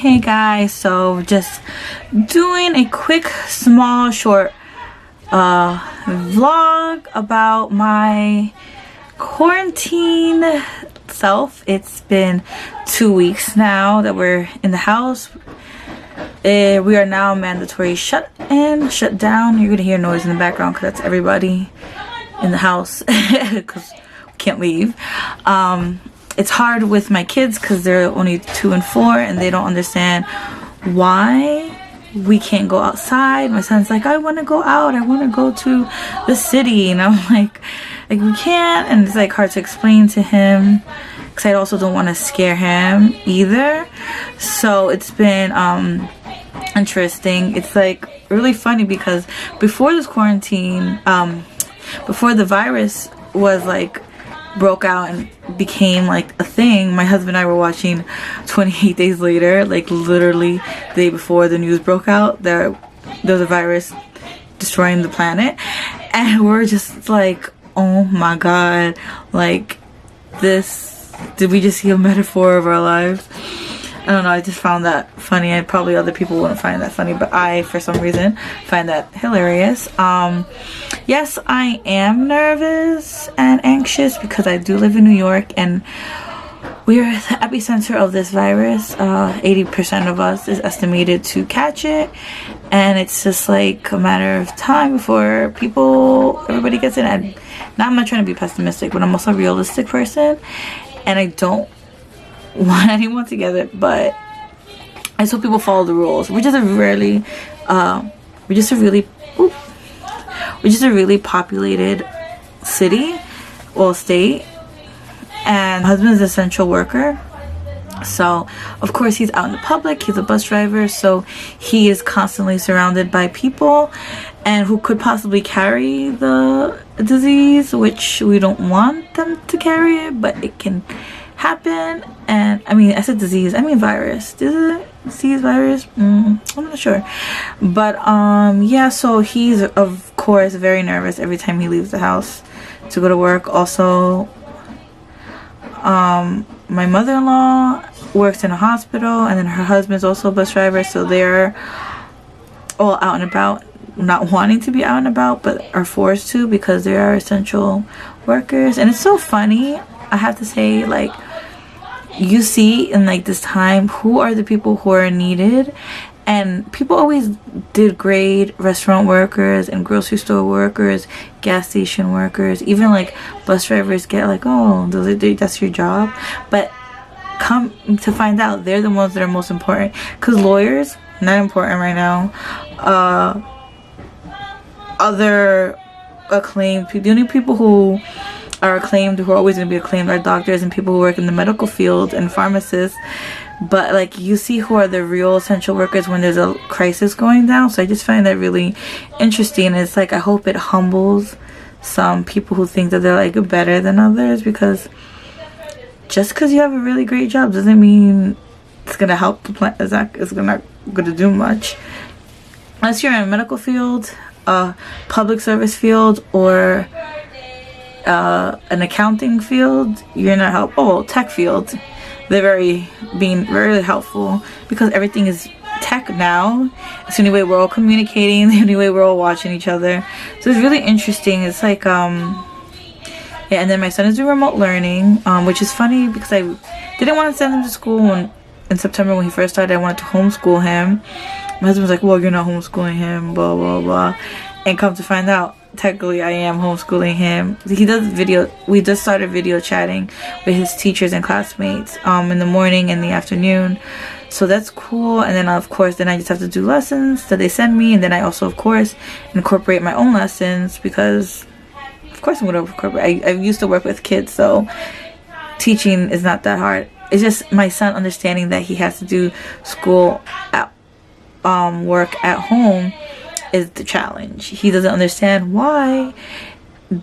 Hey guys, so just doing a quick small short vlog about my quarantine self. It's been 2 weeks now that we're in the house. We are now mandatory shut down. You're gonna hear noise in the background because that's everybody in the house because we can't leave. It's hard with my kids because they're only 2 and 4 and they don't understand why we can't go outside. My son's like, I want to go out, I want to go to the city, and I'm like we can't. And it's like hard to explain to him because I also don't want to scare him either. So it's been interesting. It's like really funny because before this quarantine, before the virus was like broke out and became like a thing, my husband and I were watching 28 Days Later, like literally the day before the news broke out there was a virus destroying the planet, and we're just like, oh my god, like this, did we just see a metaphor of our lives? I don't know, I just found that funny. And probably other people wouldn't find that funny, but I, for some reason, find that hilarious. Yes, I am nervous and anxious because I do live in New York and we are the epicenter of this virus. 80% of us is estimated to catch it, and it's just like a matter of time before everybody gets it. And now I'm not trying to be pessimistic, but I'm also a realistic person, and I don't want anyone to get it, but I just hope people follow the rules. We're just a really populated city, well, state, and my husband is an essential worker, so of course he's out in the public. He's a bus driver, so he is constantly surrounded by people and who could possibly carry the disease, which we don't want them to carry it, but it can happen. And I mean, I said disease, I mean virus. Disease, virus, I'm not sure, but yeah, so he's of course very nervous every time he leaves the house to go to work. Also, my mother-in-law works in a hospital, and then her husband's also a bus driver, so they're all out and about, not wanting to be out and about, but are forced to because they are essential workers. And it's so funny, I have to say, like, you see in like this time who are the people who are needed, and people always did grade restaurant workers and grocery store workers, gas station workers, even like bus drivers get like, oh, that's your job. But come to find out, they're the ones that are most important, because lawyers, not important right now. Other acclaimed people, the only people who are acclaimed, who are always going to be acclaimed, are doctors and people who work in the medical field and pharmacists. But like, you see who are the real essential workers when there's a crisis going down. So I just find that really interesting. It's like, I hope it humbles some people who think that they're like better than others, because just because you have a really great job doesn't mean it's going to help the planet. It's not going to do much unless you're in a medical field, public service field, or an accounting field. You're not help. Oh, tech field, they're being very helpful because everything is tech now. It's the only way we're all communicating, the only way we're all watching each other. So it's really interesting. It's like yeah. And then my son is doing remote learning, which is funny because I didn't want to send him to school in September when he first started. I wanted to homeschool him. My husband was like, well, you're not homeschooling him, blah blah blah. And come to find out, technically I am homeschooling him. We just started video chatting with his teachers and classmates in the morning and the afternoon, so that's cool. And then of course I just have to do lessons that they send me, and then I also of course incorporate my own lessons, because of course I'm going to incorporate. I used to work with kids, so teaching is not that hard. It's just my son understanding that he has to do school at work at home is the challenge. He doesn't understand, why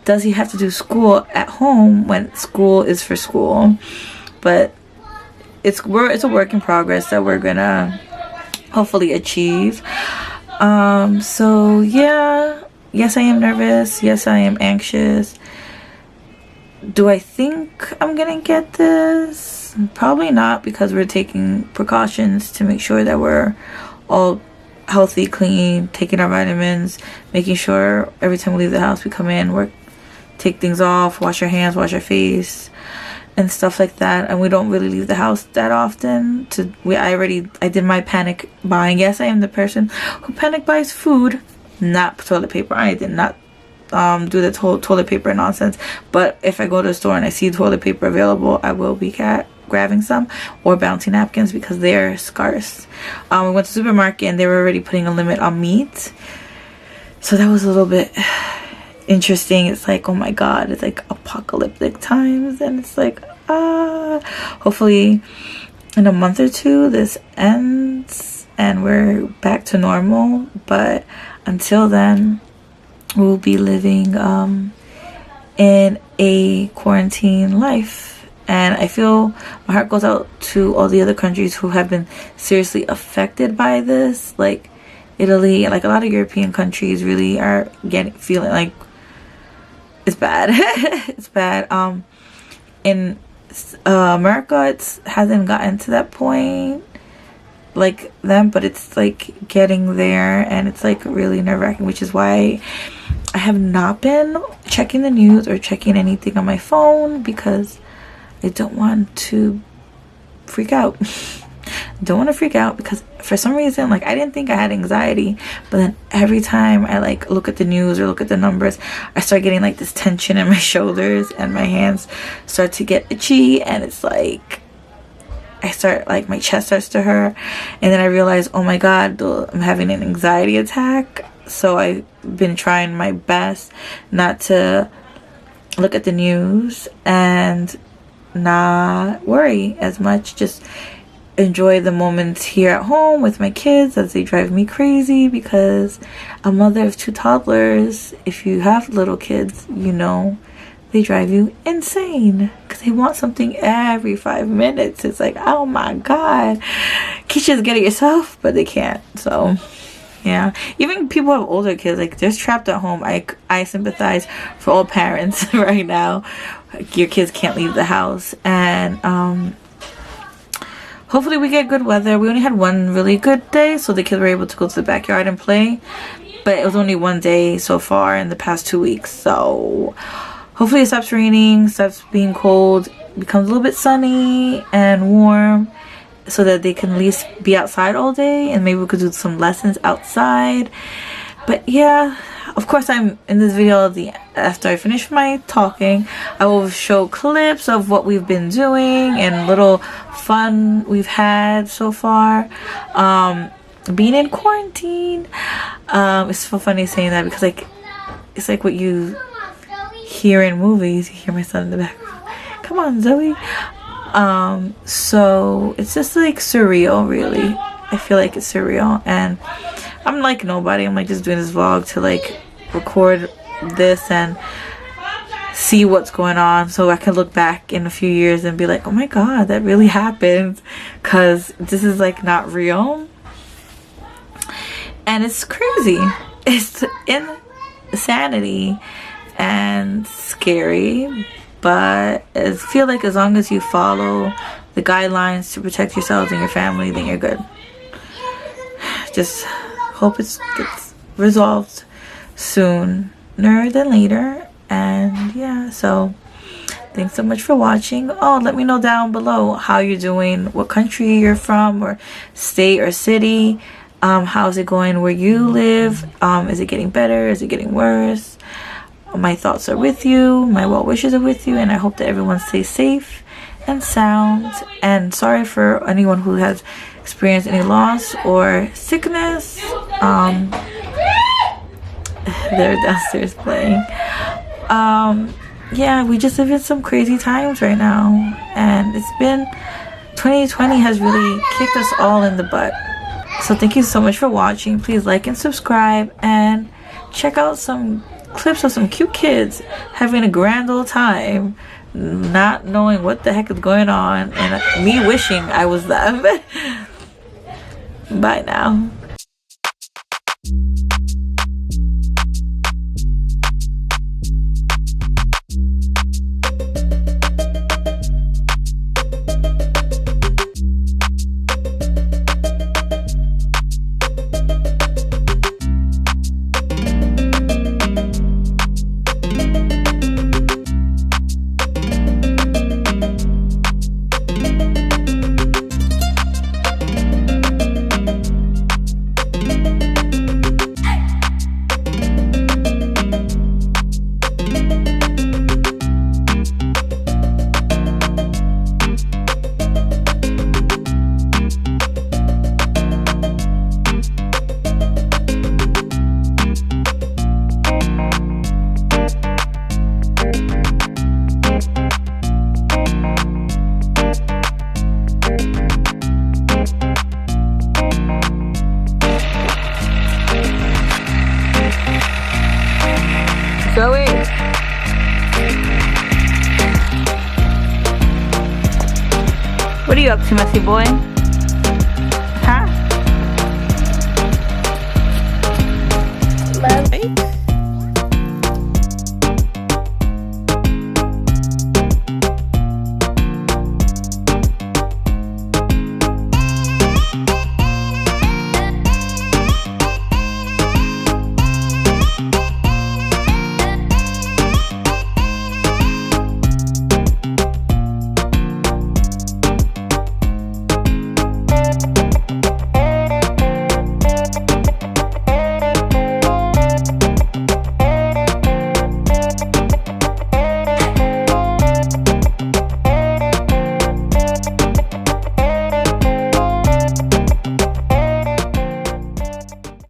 does he have to do school at home when school is for school. But it's a work in progress that we're gonna hopefully achieve. So yeah, yes I am nervous, yes I am anxious. Do I think I'm gonna get this? Probably not, because we're taking precautions to make sure that we're all healthy, clean, taking our vitamins, making sure every time we leave the house we come in, work, take things off, wash our hands, wash our face, and stuff like that. And we don't really leave the house that often. I did my panic buying. Yes, I am the person who panic buys food, not toilet paper. I did not do the toilet paper nonsense. But if I go to the store and I see toilet paper available, I will be grabbing some, or bounty napkins, because they're scarce. We went to the supermarket and they were already putting a limit on meat, so that was a little bit interesting. It's like, oh my god, it's like apocalyptic times, and it's like, hopefully in a month or two this ends and we're back to normal. But until then, we'll be living in a quarantine life. And I feel my heart goes out to all the other countries who have been seriously affected by this, like Italy, like a lot of European countries really are feeling like it's bad. It's bad. In America, it hasn't gotten to that point like them, but it's like getting there, and it's like really nerve-wracking, which is why I have not been checking the news or checking anything on my phone, because I don't want to freak out. Don't want to freak out, because for some reason, like, I didn't think I had anxiety, but then every time I like look at the news or look at the numbers, I start getting like this tension in my shoulders, and my hands start to get itchy, and it's like my chest starts to hurt, and then I realize, oh my god, I'm having an anxiety attack. So I've been trying my best not to look at the news and not worry as much, just enjoy the moments here at home with my kids as they drive me crazy, because a mother of 2 toddlers, if you have little kids, you know they drive you insane, because they want something every 5 minutes. It's like, oh my god, can't you just get it yourself? But they can't. So yeah, even people who have older kids, like, they're trapped at home. I sympathize for all parents right now. Your kids can't leave the house, and hopefully we get good weather. We only had one really good day, so the kids were able to go to the backyard and play, but it was only one day so far in the past 2 weeks. So hopefully it stops raining, stops being cold, becomes a little bit sunny and warm, so that they can at least be outside all day, and maybe we could do some lessons outside. But yeah, of course, I'm in this video, after I finish my talking, I will show clips of what we've been doing and little fun we've had so far. Being in quarantine, it's so funny saying that, because like, it's like what you hear in movies. You hear my son in the background, come on Zoe. So it's just like surreal, really. I feel like it's surreal, and I'm like nobody. I'm like just doing this vlog to like record this and see what's going on, so I can look back in a few years and be like, oh my god, that really happened, because this is like not real, and it's crazy. It's insanity and scary. But I feel like as long as you follow the guidelines to protect yourselves and your family, then you're good. Just hope it gets resolved sooner than later. And yeah, so thanks so much for watching. Oh, let me know down below how you're doing, what country you're from, or state or city. How's it going where you live? Is it getting better? Is it getting worse? My thoughts are with you, my well wishes are with you, and I hope that everyone stays safe and sound. And sorry for anyone who has experienced any loss or sickness. They're downstairs playing. Yeah, we just live in some crazy times right now, and 2020 has really kicked us all in the butt. So thank you so much for watching. Please like and subscribe, and check out some clips of some cute kids having a grand old time, not knowing what the heck is going on, and me wishing I was them. Bye now. you up to, messy boy?